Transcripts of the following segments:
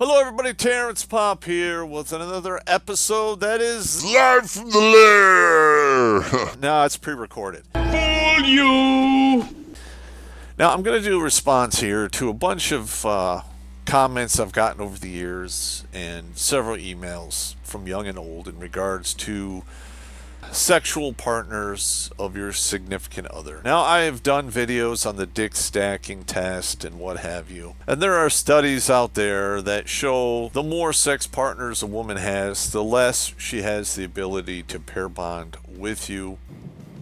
Hello, everybody. Terrence Popp here with another episode that is Live from the Lair! no, it's pre-recorded. Fool you! Now, I'm going to do a response here to a bunch of comments I've gotten over the years and several emails from young and old in regards to sexual partners of your significant other. Now, I have done videos on the dick stacking test and what have you, and there are studies out there that show the more sex partners a woman has, the less she has the ability to pair bond with you.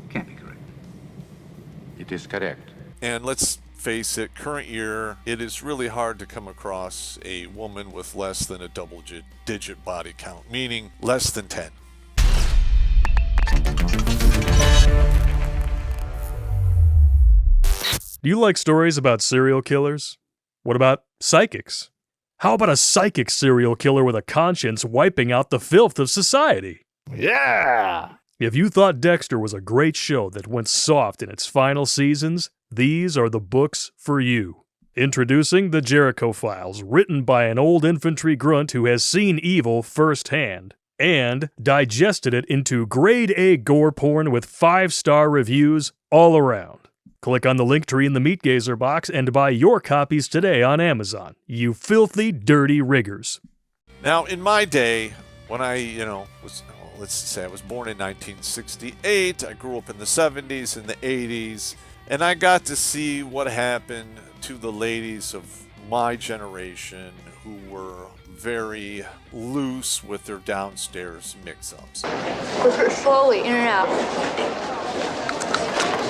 Can't be correct. It is correct. And let's face it, current year, it is really hard to come across a woman with less than a double-digit body count, meaning less than 10. Do you like stories about serial killers? What about psychics? How about a psychic serial killer with a conscience wiping out the filth of society? Yeah! If you thought Dexter was a great show that went soft in its final seasons, these are the books for you. Introducing The Jericho Files, written by an old infantry grunt who has seen evil firsthand, and digested it into grade A gore porn with 5-star reviews all around. Click on the link tree in the Meat Gazer box and buy your copies today on Amazon, you filthy, dirty riggers. Now, in my day, when I, let's say I was born in 1968, I grew up in the 70s and the 80s, and I got to see what happened to the ladies of my generation who were very loose with their downstairs mix-ups. Slowly, in and out.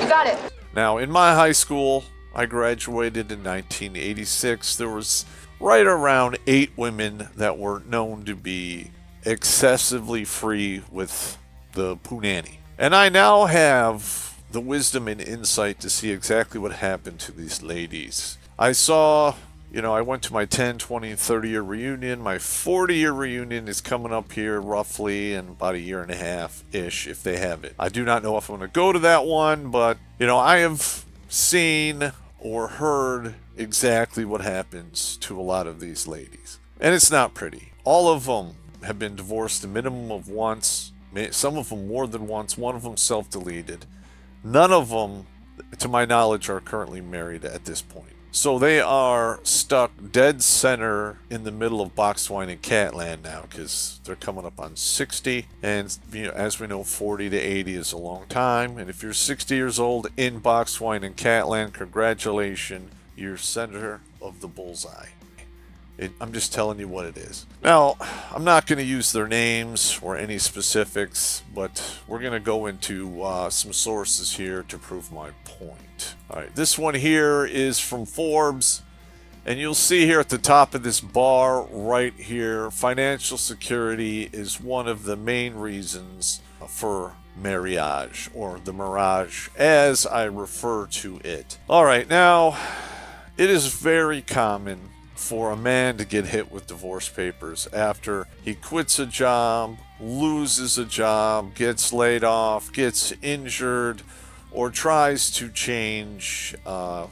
You got it. Now, in my high school, I graduated in 1986. There was right around 8 women that were known to be excessively free with the punani. And I now have the wisdom and insight to see exactly what happened to these ladies. I saw, I went to my 10, 20, 30-year reunion. My 40-year reunion is coming up here roughly in about a year and a half-ish, if they have it. I do not know if I'm going to go to that one, but, I have seen or heard exactly what happens to a lot of these ladies. And it's not pretty. All of them have been divorced a minimum of once, some of them more than once, one of them self-deleted. None of them, to my knowledge, are currently married at this point. So they are stuck dead center in the middle of box wine and cat land now, because they're coming up on 60, and as we know, 40 to 80 is a long time. And if you're 60 years old in box wine and cat land, congratulations, you're center of the bullseye. I'm just telling you what it is. Now, I'm not going to use their names or any specifics, but we're going to go into some sources here to prove my point. All right, this one here is from Forbes, and you'll see here at the top of this bar right here, financial security is one of the main reasons for marriage, or the mirage, as I refer to it. All right, now, it is very common for a man to get hit with divorce papers after he quits a job, loses a job, gets laid off, gets injured, or tries to change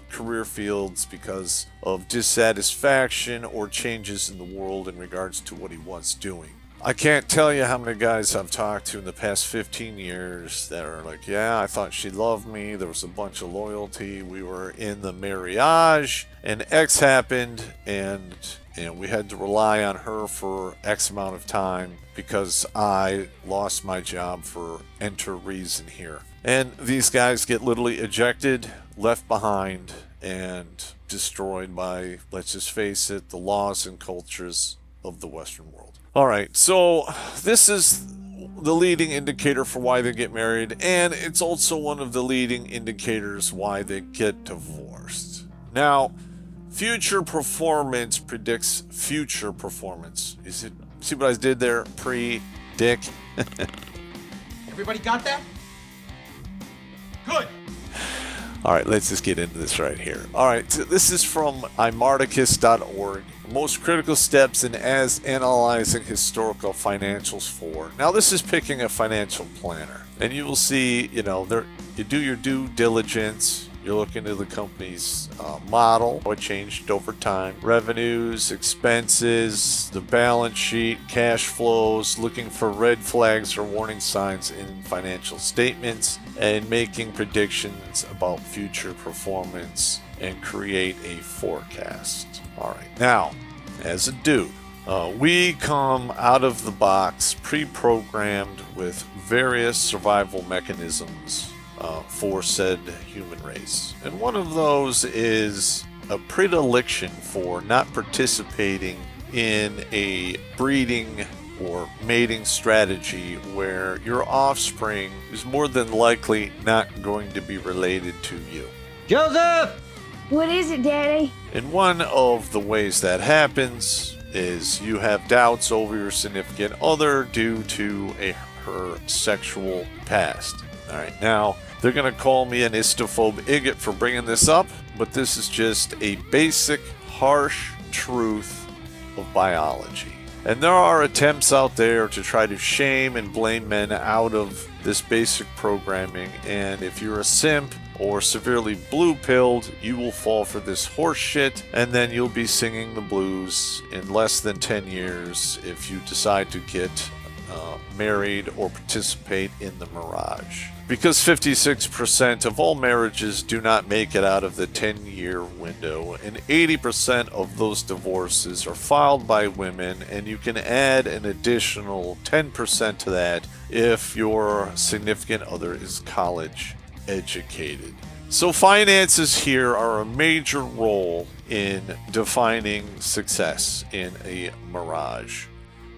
career fields because of dissatisfaction or changes in the world in regards to what he was doing. I can't tell you how many guys I've talked to in the past 15 years that are like, yeah, I thought she loved me, there was a bunch of loyalty, we were in the marriage, and X happened, and we had to rely on her for X amount of time because I lost my job for enter reason here. And these guys get literally ejected, left behind, and destroyed by, let's just face it, the laws and cultures of the Western world. All right, so this is the leading indicator for why they get married, and it's also one of the leading indicators why they get divorced. Now, future performance predicts future performance. See what I did there? Pre-dick. Everybody got that? Good. All right, let's just get into this right here. All right, so this is from imarticus.org. Most critical steps in as analyzing historical financials for. Now, this is picking a financial planner, and you will see, you do your due diligence. You look into the company's model, what changed over time, revenues, expenses, the balance sheet, cash flows, looking for red flags or warning signs in financial statements, and making predictions about future performance and create a forecast. All right, now, as a dude, we come out of the box pre-programmed with various survival mechanisms for said human race. And one of those is a predilection for not participating in a breeding or mating strategy where your offspring is more than likely not going to be related to you. Joseph! What is it, Daddy? And one of the ways that happens is you have doubts over your significant other due to her sexual past. All right, now they're going to call me an istophobe idiot for bringing this up, but this is just a basic, harsh truth of biology. And there are attempts out there to try to shame and blame men out of this basic programming, and if you're a simp or severely blue-pilled, you will fall for this horse shit, and then you'll be singing the blues in less than 10 years if you decide to get married or participate in the mirage. Because 56% of all marriages do not make it out of the 10-year window, and 80% of those divorces are filed by women, and you can add an additional 10% to that if your significant other is college educated. So finances here are a major role in defining success in a mirage.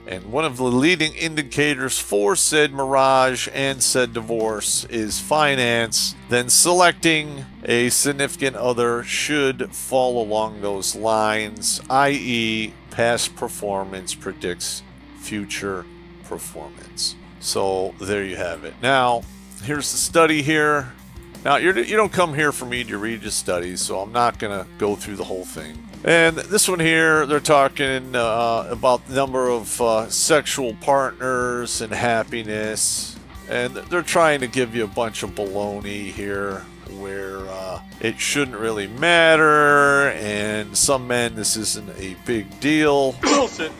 And one of the leading indicators for said mirage and said divorce is finance. Then selecting a significant other should fall along those lines, i.e., past performance predicts future performance. So there you have it. Now, here's the study here. Now, you don't come here for me to read the studies, so I'm not going to go through the whole thing. And this one here, they're talking about the number of sexual partners and happiness. And they're trying to give you a bunch of baloney here where it shouldn't really matter. And some men, this isn't a big deal. Bullshit.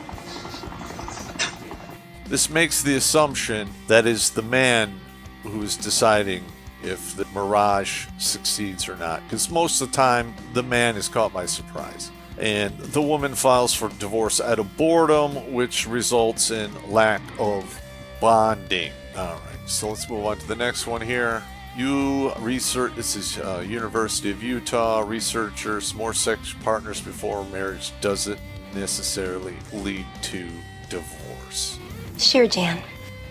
This makes the assumption that is the man who's deciding if the mirage succeeds or not, because most of the time the man is caught by surprise, and the woman files for divorce out of boredom, which results in lack of bonding. All right, so let's move on to the next one here. You research, this is University of Utah, researchers, more sex partners before marriage doesn't necessarily lead to divorce. Sure, Jan.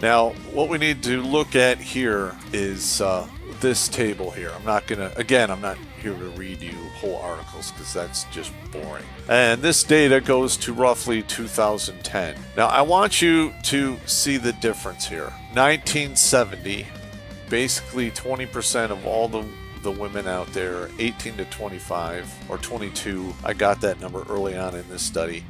Now, what we need to look at here is this table here. I'm not here to read you whole articles because that's just boring. And this data goes to roughly 2010. Now, I want you to see the difference here. 1970, basically 20% of all the women out there, 18 to 25 or 22, I got that number early on in this study,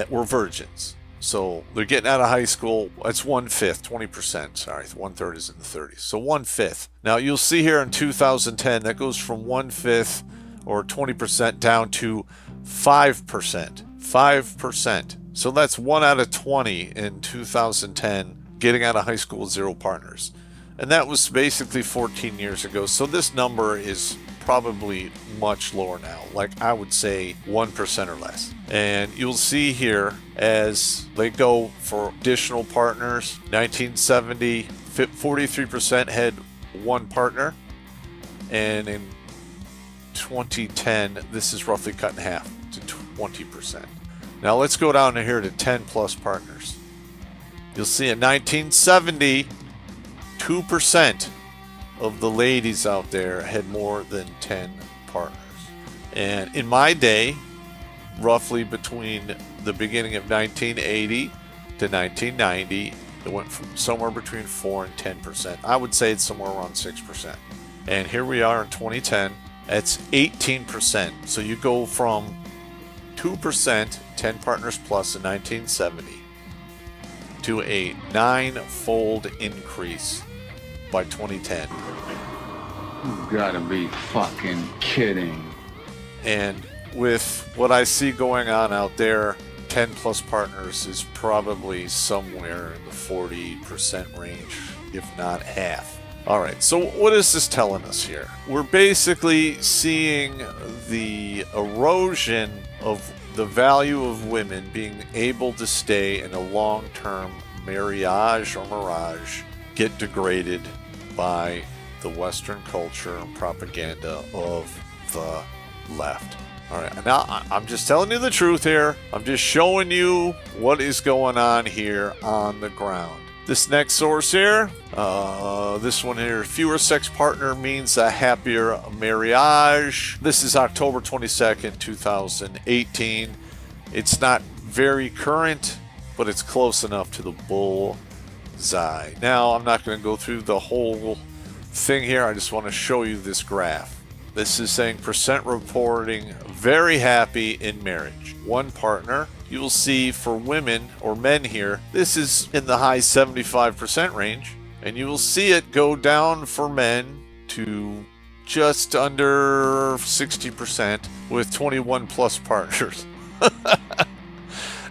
were virgins. So they're getting out of high school. It's 1/5, 20%. Sorry, 1/3 is in the 30s. So 1/5. Now you'll see here in 2010 that goes from 1/5 or 20% down to 5%. 5%. So that's 1 out of 20 in 2010 getting out of high school with 0 partners. And that was basically 14 years ago. So this number is probably much lower now, like I would say 1% or less. And you'll see here as they go for additional partners, 1970, 43% had 1 partner, and in 2010, this is roughly cut in half to 20%. Now let's go down here to 10 plus partners. You'll see in 1970, 2% of the ladies out there had more than 10 partners. And in my day, roughly between the beginning of 1980 to 1990, it went from somewhere between 4 and 10%. I would say it's somewhere around 6%. And here we are in 2010, that's 18%. So you go from 2%, 10 partners plus in 1970, to a 9-fold increase by 2010. You gotta be fucking kidding. And with what I see going on out there, 10 plus partners is probably somewhere in the 40% range, if not half. Alright, so what is this telling us here? We're basically seeing the erosion of the value of women being able to stay in a long-term marriage or mirage get degraded by the Western culture and propaganda of the left. Alright, now I'm just telling you the truth here. I'm just showing you what is going on here on the ground. This next source here, this one here, fewer sex partner means a happier marriage. This is October 22nd, 2018. It's not very current, but it's close enough to the bullseye. Now, I'm not going to go through the whole thing here. I just want to show you this graph. This is saying percent reporting very happy in marriage. One partner. You will see for women or men here, this is in the high 75% range. And you will see it go down for men to just under 60% with 21 plus partners.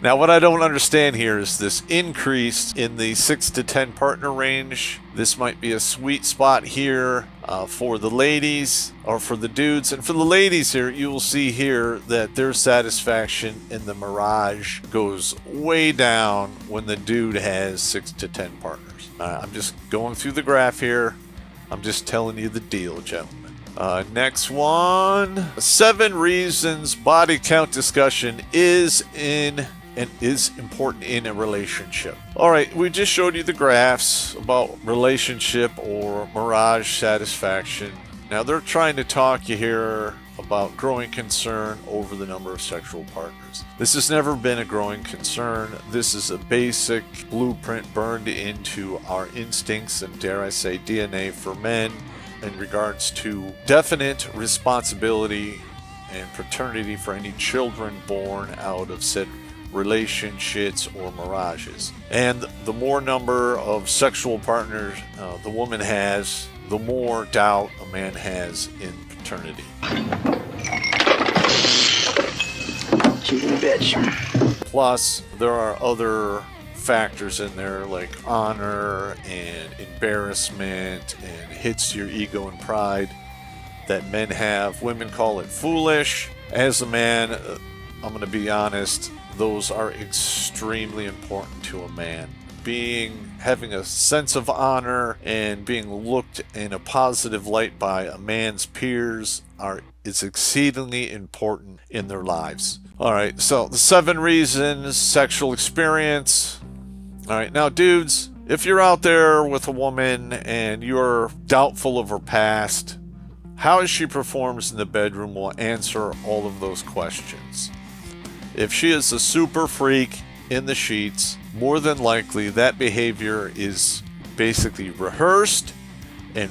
Now, what I don't understand here is this increase in the 6 to 10 partner range. This might be a sweet spot here for the ladies or for the dudes. And for the ladies here, you will see here that their satisfaction in the mirage goes way down when the dude has 6 to 10 partners. I'm just going through the graph here. I'm just telling you the deal, gentlemen. Next one. 7 reasons body count discussion is important in a relationship. Alright, we just showed you the graphs about relationship or mirage satisfaction. Now they're trying to talk you here about growing concern over the number of sexual partners. This has never been a growing concern. This is a basic blueprint burned into our instincts and, dare I say, DNA for men in regards to definite responsibility and paternity for any children born out of said relationships or mirages. And the more number of sexual partners the woman has, the more doubt a man has in paternity. Plus, there are other factors in there like honor and embarrassment and hits to your ego and pride that men have. Women call it foolish. As a man, I'm going to be honest, those are extremely important to a man. Having a sense of honor and being looked in a positive light by a man's peers is exceedingly important in their lives. Alright, so the 7 reasons, sexual experience. Alright, now dudes, if you're out there with a woman and you're doubtful of her past, how she performs in the bedroom will answer all of those questions. If she is a super freak in the sheets, more than likely that behavior is basically rehearsed and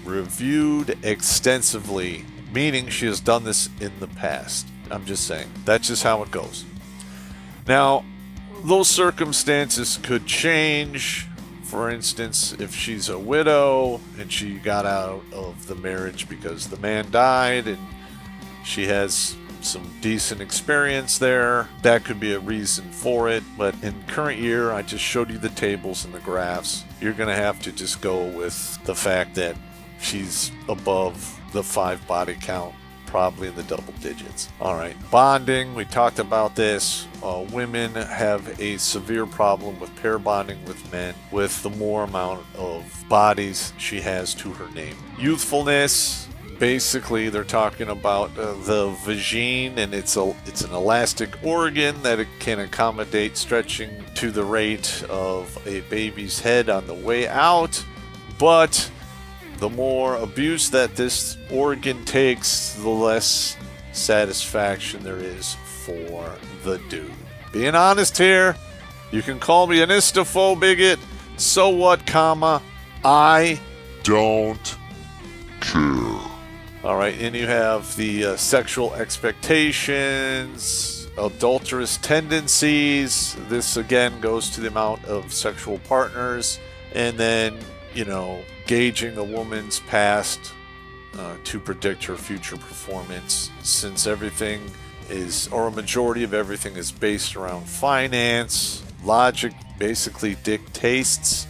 reviewed extensively, meaning she has done this in the past. I'm just saying. That's just how it goes. Now, those circumstances could change. For instance, if she's a widow and she got out of the marriage because the man died and she has some decent experience there, that could be a reason for it. But in current year, I just showed you the tables and the graphs. You're going to have to just go with the fact that she's above the 5 body count, probably in the double digits. Alright, bonding, we talked about this. Women have a severe problem with pair bonding with men with the more amount of bodies she has to her name. Youthfulness, basically they're talking about the vagine, and it's an elastic organ that it can accommodate stretching to the rate of a baby's head on the way out. But the more abuse that this organ takes, the less satisfaction there is for the dude. Being honest here, you can call me an istophobe bigot. So what, comma, I Don't care. Alright, and you have the sexual expectations, adulterous tendencies. This again goes to the amount of sexual partners. And then, gauging a woman's past to predict her future performance, since everything is, or a majority of everything is based around finance. Logic basically dictates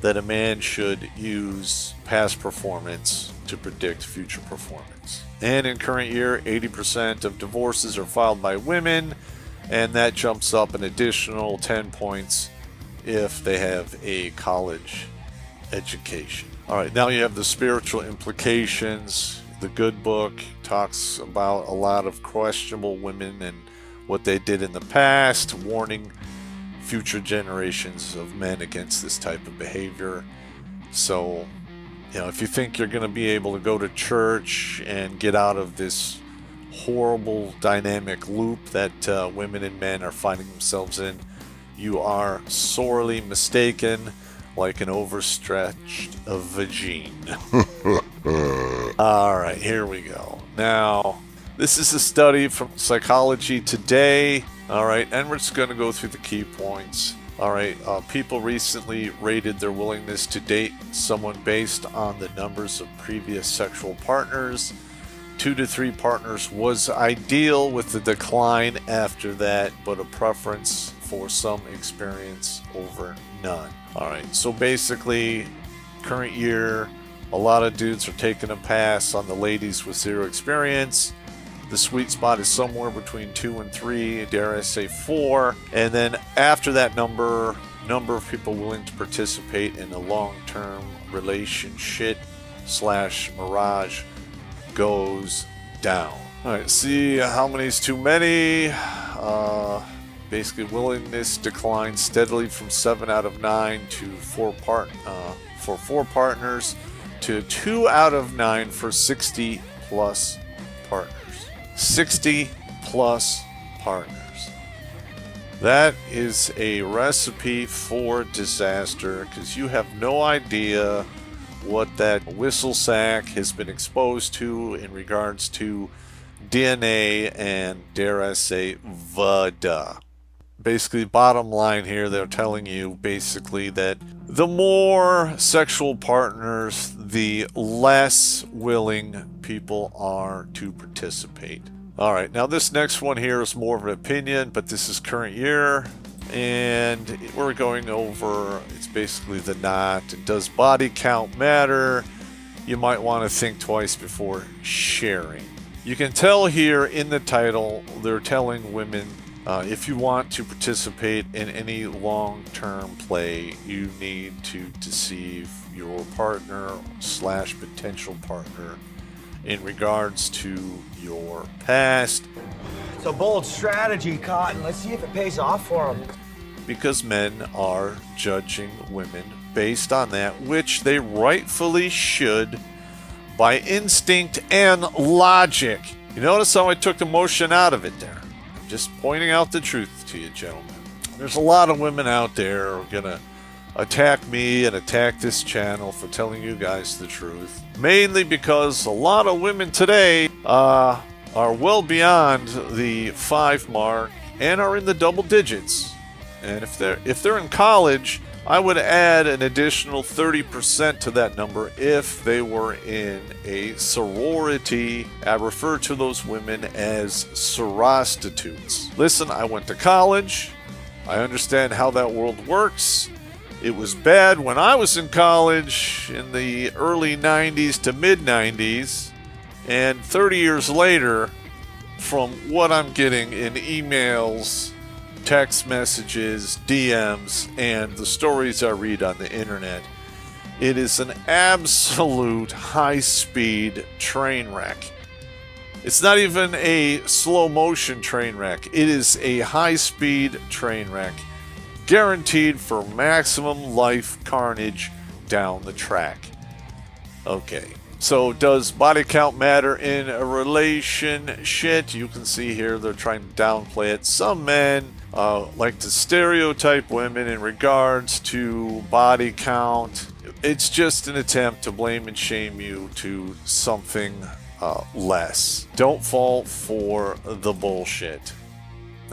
that a man should use past performance to predict future performance. And in current year, 80% of divorces are filed by women, and that jumps up an additional 10 points if they have a college education. All right, now you have the spiritual implications. The Good Book talks about a lot of questionable women and what they did in the past, warning future generations of men against this type of behavior. So, if you think you're going to be able to go to church and get out of this horrible dynamic loop that women and men are finding themselves in, you are sorely mistaken, like an overstretched vagine. All right, here we go. Now, this is a study from Psychology Today. All right, and we're just going to go through the key points. All right, people recently rated their willingness to date someone based on the numbers of previous sexual partners. 2 to 3 partners was ideal, with the decline after that, but a preference for some experience over none. All right, so basically, current year, a lot of dudes are taking a pass on the ladies with 0 experience. The sweet spot is somewhere between 2 and 3, dare I say 4. And then after that number of people willing to participate in a long-term relationship / mirage goes down. All right, see how many is too many. Basically, willingness declines steadily from 7 out of 9 to 4 partners to 2 out of 9 for 60 plus partners. 60 plus partners. That is a recipe for disaster, because you have no idea what that whistle sack has been exposed to in regards to DNA and, dare I say, VADA. Basically, bottom line here, they're telling you basically that the more sexual partners, the less willing people are to participate. All right, now this next one here is more of an opinion, but this is current year, and we're going over, it's basically the knot. Does body count matter? You might want to think twice before sharing. You can tell here in the title, they're telling women, if you want to participate in any long-term play, you need to deceive your partner / potential partner in regards to your past. It's a bold strategy, Cotton. Let's see if it pays off for them. Because men are judging women based on that, which they rightfully should, by instinct and logic. You notice how I took emotion out of it there? Just pointing out the truth to you, gentlemen. There's a lot of women out there who are going to attack me and attack this channel for telling you guys the truth. Mainly because a lot of women today are well beyond the 5 mark and are in the double digits. And if they're in college, I would add an additional 30% to that number if they were in a sorority. I refer to those women as sorostitutes. Listen, I went to college. I understand how that world works. It was bad when I was in college in the early 90s to mid 90s. And 30 years later, from what I'm getting in emails, text messages, DMs, and the stories I read on the internet, it is an absolute high-speed train wreck. It's not even a slow-motion train wreck. It is a high-speed train wreck, guaranteed for maximum life carnage down the track. Okay, so does body count matter in a relationship? You can see here they're trying to downplay it. Some men like to stereotype women in regards to body count. It's just an attempt to blame and shame you to something less. Don't fall for the bullshit.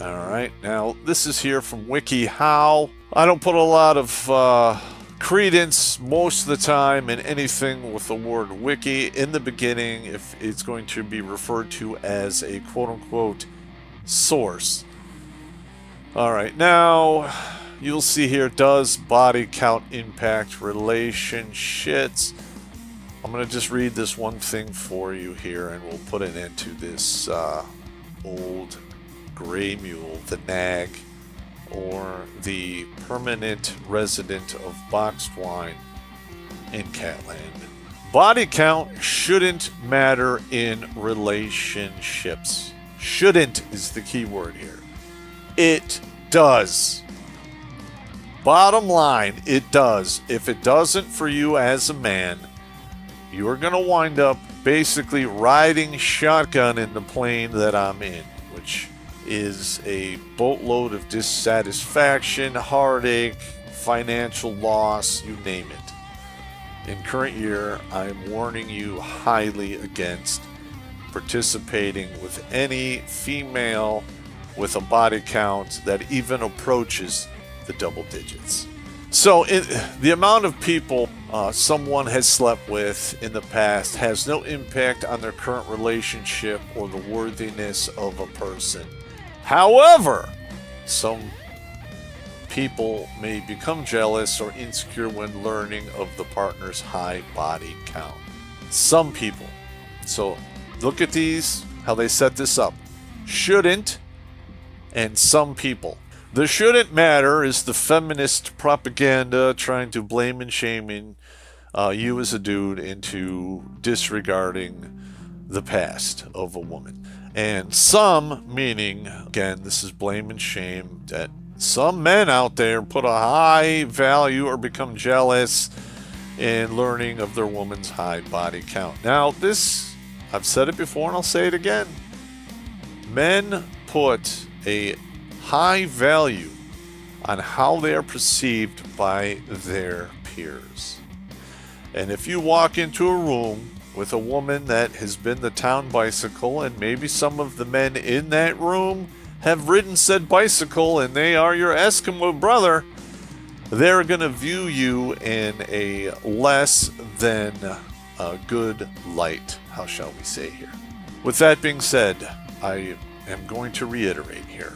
All right, now this is here from WikiHow. I don't put a lot of credence most of the time in anything with the word wiki in the beginning if it's going to be referred to as a quote-unquote source. Alright, now you'll see here, does body count impact relationships? I'm going to just read this one thing for you here, and we'll put an end to this old gray mule, the nag, or the permanent resident of boxed wine in Catland. Body count shouldn't matter in relationships. Shouldn't is the key word here. It does. Bottom line, it does. If it doesn't for you as a man, you're going to wind up basically riding shotgun in the plane that I'm in, which is a boatload of dissatisfaction, heartache, financial loss, you name it. In current year, I'm warning you highly against participating with any female with a body count that even approaches the double digits. So the amount of people someone has slept with in the past has no impact on their current relationship or the worthiness of a person. However, some people may become jealous or insecure when learning of the partner's high body count. Some people. So look at these, how they set this up. Shouldn't and some people. The shouldn't matter is the feminist propaganda trying to blame and shaming you as a dude into disregarding the past of a woman. And some, meaning, again, this is blame and shame, that some men out there put a high value or become jealous in learning of their woman's high body count. Now, this, I've said it before and I'll say it again. Men put a high value on how they are perceived by their peers. And if you walk into a room with a woman that has been the town bicycle, and maybe some of the men in that room have ridden said bicycle and they are your Eskimo brother, they're going to view you in a less than good light, how shall we say here. With that being said, I am going to reiterate here.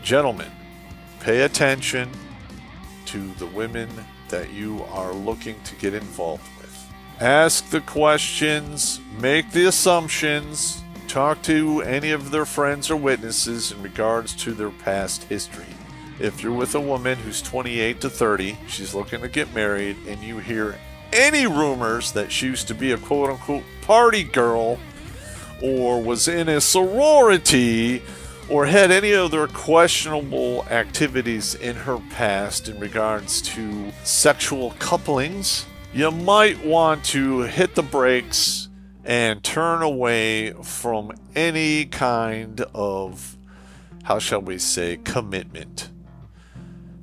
Gentlemen, pay attention to the women that you are looking to get involved with. Ask the questions, make the assumptions, talk to any of their friends or witnesses in regards to their past history. If you're with a woman who's 28 to 30, she's looking to get married, and you hear any rumors that she used to be a quote-unquote party girl, or was in a sorority, or had any other questionable activities in her past in regards to sexual couplings, you might want to hit the brakes and turn away from any kind of, how shall we say, commitment.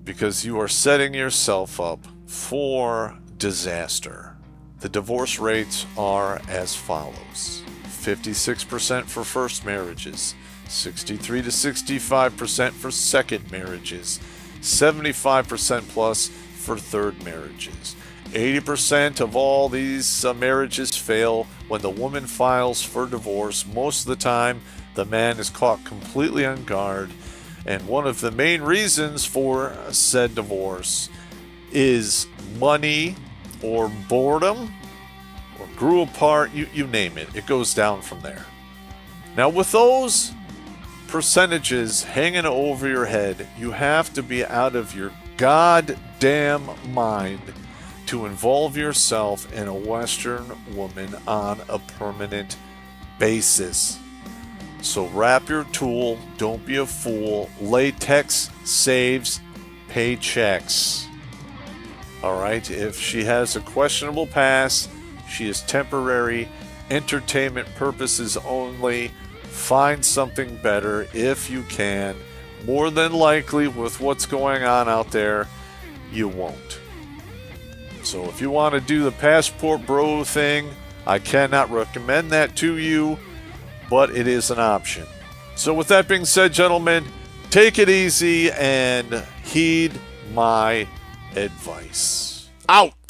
Because you are setting yourself up for disaster. The divorce rates are as follows: 56% for first marriages, 63 to 65% for second marriages, 75% plus for third marriages. 80% of all these marriages fail when the woman files for divorce. Most of the time, the man is caught completely on guard, and one of the main reasons for said divorce is money or boredom or grew apart, you name it. It goes down from there. Now, with those percentages hanging over your head, you have to be out of your goddamn mind to involve yourself in a Western woman on a permanent basis. So wrap your tool, don't be a fool. Latex saves paychecks. Alright, if she has a questionable past, she is temporary, entertainment purposes only. Find something better if you can. More than likely, with what's going on out there, you won't. So if you want to do the passport bro thing, I cannot recommend that to you, but it is an option. So with that being said, gentlemen, take it easy and heed my advice. out.